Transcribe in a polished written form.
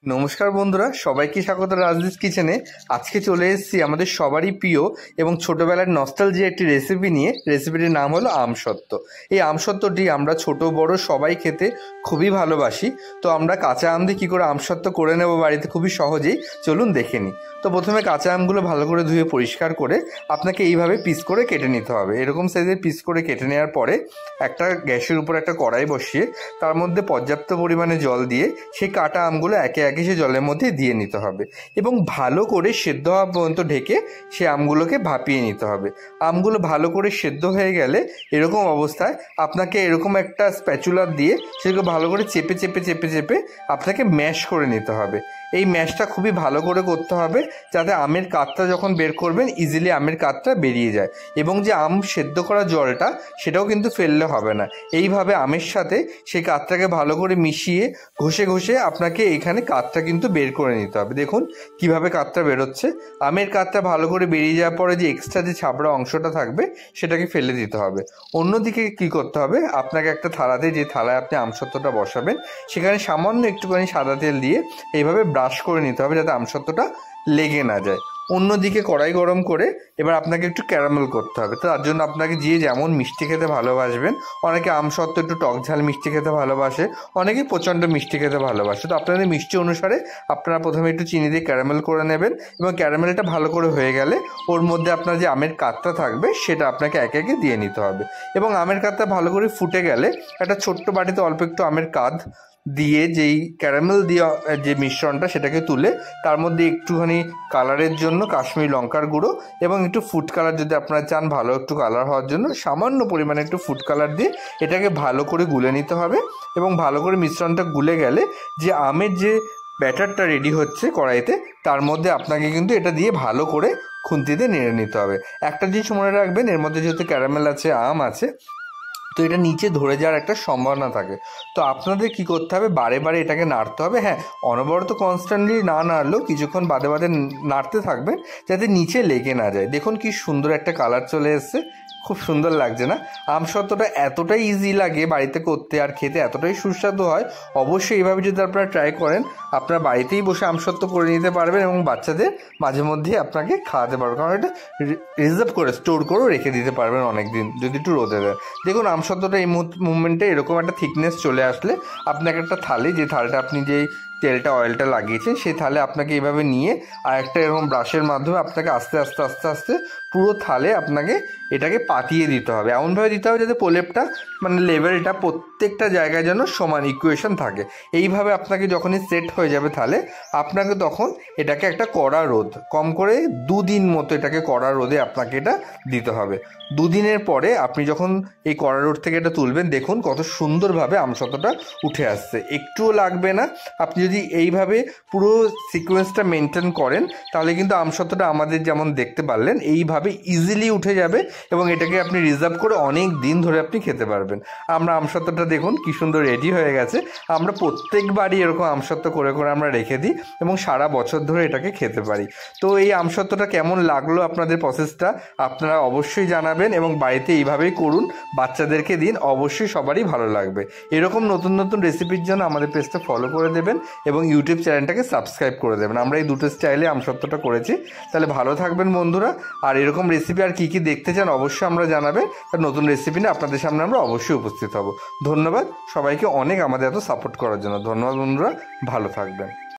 নমস্কার বন্ধুরা, সবাইকে স্বাগত রাজদীপ কিচেনে। আজকে চলে এসেছি আমাদের সবারই প্রিয় এবং ছোটোবেলার নস্টালজিয়া একটি রেসিপি নিয়ে। রেসিপিটির নাম হলো আমসত্ত্ব। এই আমসত্ত্বটি আমরা ছোট বড় সবাই খেতে খুবই ভালোবাসি। তো আমরা কাঁচা আম দিয়ে কী করে আমসত্ত্ব করে নেব বাড়িতে খুবই সহজেই, চলুন দেখে নিই। তো প্রথমে কাঁচা আমগুলো ভালো করে ধুয়ে পরিষ্কার করে আপনাকে এইভাবে পিস করে কেটে নিতে হবে। এরকম সাইজের পিস করে কেটে নেওয়ার পরে একটা গ্যাসের উপর একটা কড়াই বসিয়ে তার মধ্যে পর্যাপ্ত পরিমাণে জল দিয়ে সেই কাটা আমগুলো একে একে সে জলের মধ্যে দিয়ে নিতে হবে এবং ভালো করে সেদ্ধ হওয়া পর্যন্ত ঢেকে সে আমগুলোকে ভাপিয়ে নিতে হবে। আমগুলো ভালো করে সেদ্ধ হয়ে গেলে এরকম অবস্থায় আপনাকে এরকম একটা স্প্যাচুলার দিয়ে সেগুলো ভালো করে চেপে চেপে চেপে চেপে আপনাকে ম্যাশ করে নিতে হবে। এই ম্যাশটা খুবই ভালো করে করতে হবে যাতে আমের কাতটা যখন বের করবেন ইজিলি আমের কাতটা বেরিয়ে যায়, এবং যে আম সেদ্ধ করা জলটা সেটাও কিন্তু ফেললে হবে না। এইভাবে আমের সাথে সেই কাতটাকে ভালো করে মিশিয়ে ঘষে ঘষে আপনাকে এখানে কাতটা কিন্তু বের করে নিতে হবে। দেখুন কিভাবে কাতটা বেরোচ্ছে। আমের কাতটা ভালো করে বেরিয়ে যাওয়ার পরে যে এক্সট্রা যে ছাবড়া অংশটা থাকবে সেটাকে ফেলে দিতে হবে। অন্যদিকে কি করতে হবে, আপনাকে একটা থালাতে, যে থালায় আপনি আমসত্ত্বটা বসাবেন সেখানে সামান্য একটুখানি সাদা তেল দিয়ে এইভাবে ব্রাশ করে নিতে হবে যাতে আমসত্ত্বটা লেগে না যায়। অন্যদিকে কড়াই গরম করে এবার আপনাকে একটু ক্যারামেল করতে হবে। তো তার জন্য আপনাকে যে যেমন মিষ্টি খেতে ভালোবাসবেন, অনেকে আমসত্ত্ব একটু টক ঝাল মিষ্টি খেতে ভালোবাসে, অনেকে প্রচণ্ড মিষ্টি খেতে ভালোবাসে। তো আপনাদের মিষ্টি অনুসারে আপনারা প্রথমে একটু চিনি দিয়ে ক্যারামেল করে নেবেন এবং ক্যারামেলটা ভালো করে হয়ে গেলে ওর মধ্যে আপনার যে আমের কাতটা থাকবে সেটা আপনাকে একে একে দিয়ে নিতে হবে। এবং আমের কাতটা ভালো করে ফুটে গেলে একটা ছোট্ট বাটিতে অল্প একটু আমের কাত দিয়ে যেই ক্যারামেল দিয়ে যে মিশ্রণটা সেটাকে তুলে তার মধ্যে একটুখানি কালারের জন্য কাশ্মীরি লঙ্কার গুঁড়ো এবং একটু ফুড কালার, যদি আপনারা চান ভালো একটু কালার হওয়ার জন্য সামান্য পরিমাণে একটু ফুড কালার দিয়ে এটাকে ভালো করে গুলে নিতে হবে। এবং ভালো করে মিশ্রণটা গুলে গেলে যে আমের যে ব্যাটারটা রেডি হচ্ছে কড়াইতে, তার মধ্যে আপনাকে কিন্তু এটা দিয়ে ভালো করে খুন্তিতে নেড়ে নিতে হবে। একটা জিনিস মনে রাখবেন, এর মধ্যে যেহেতু ক্যারামেল আছে, আম আছে, তো এটা নিচে ধরে যাওয়ার একটা সম্ভাবনা থাকে। তো আপনাদের কি করতে হবে, বারে বারে এটাকে নাড়তে হবে। হ্যাঁ, অনবরত কনস্ট্যান্টলি না নাড়লেও কিছুক্ষণ বাদে বাদে নাড়তে থাকবেন যাতে নিচে লেগে না যায়। দেখুন কি সুন্দর একটা কালার চলে এসছে, খুব সুন্দর লাগছে না? আমসত্ত্বটা এতটাই ইজি লাগে বাড়িতে করতে আর খেতে এতটাই সুস্বাদু হয়। অবশ্যই এইভাবে যদি আপনারা ট্রাই করেন, আপনারা বাড়িতেই বসে আমসত্ত্ব করে নিতে পারবেন এবং বাচ্চাদের মাঝে মধ্যেই আপনাকে খাওয়াতে পারবেন, কারণ এটা রিজার্ভ করে স্টোর করেও রেখে দিতে পারবেন অনেক দিন যদি একটু রোদে দেন। দেখুন আমসত্ত্বটা এই মুভমেন্টে এরকম একটা থিকনেস চলে আসলে আপনাকে একটা থালি, যে থালিটা আপনি যেই তেলটা অয়েলটা লাগিয়েছেন সেই থালে আপনাকে এইভাবে নিয়ে আর একটা এরকম ব্রাশের মাধ্যমে আপনাকে আস্তে আস্তে আস্তে আস্তে পুরো থালে আপনাকে এটাকে পাতিয়ে দিতে হবে। এমনভাবে দিতে হবে যাতে প্রলেপটা মানে লেভেলটা প্রত্যেকটা জায়গায় যেন সমান ইকুয়েশন থাকে। এইভাবে আপনাকে যখনই সেট হয়ে যাবে তাহলে আপনাকে তখন এটাকে একটা কড়া রোদ, কম করে 2 দিন মতো এটাকে কড়া রোদে আপনাকে এটা দিতে হবে। 2 দিনের পরে আপনি যখন এই কড়া রোদ থেকে এটা তুলবেন, দেখুন কত সুন্দরভাবে আমসত্ত্বটা উঠে আসছে, একটুও লাগবে না। আপনি যদি এইভাবে পুরো সিকোয়েন্সটা মেনটেন করেন তাহলে কিন্তু আমসত্ত্বটা আমাদের যেমন দেখতে পারলেন এইভাবে ইজিলি উঠে যাবে এবং এটাকে আপনি রিজার্ভ করে অনেক দিন ধরে আপনি খেতে পারবেন। আমরা আমসত্ত্বটা দেখুন কি সুন্দর রেডি হয়ে গেছে। আমরা প্রত্যেকবারই এরকম আমসত্ত্ব করে করে আমরা রেখে দিই এবং সারা বছর ধরে এটাকে খেতে পারি। তো এই আমসত্ত্বটা কেমন লাগলো আপনাদের প্রসেসটা আপনারা অবশ্যই জানাবেন এবং বাড়িতে এইভাবেই করুন, বাচ্চাদেরকে দিন, অবশ্যই সবারই ভালো লাগবে। এরকম নতুন নতুন রেসিপির জন্য আমাদের পেজটা ফলো করে দেবেন এবং ইউটিউব চ্যানেলটাকে সাবস্ক্রাইব করে দেবেন। আমরা এই দুটো স্টাইলে আমসত্ত্বটা করেছি। তাহলে ভালো থাকবেন বন্ধুরা। আর এরকম রেসিপি আর কী কী দেখতে চান অবশ্যই আমরা জানাবেন, আর নতুন রেসিপি নিয়ে আপনাদের সামনে আমরা অবশ্যই উপস্থিত হব। ধন্যবাদ সবাইকে অনেক আমাদের এত সাপোর্ট করার জন্য। ধন্যবাদ বন্ধুরা, ভালো থাকবেন।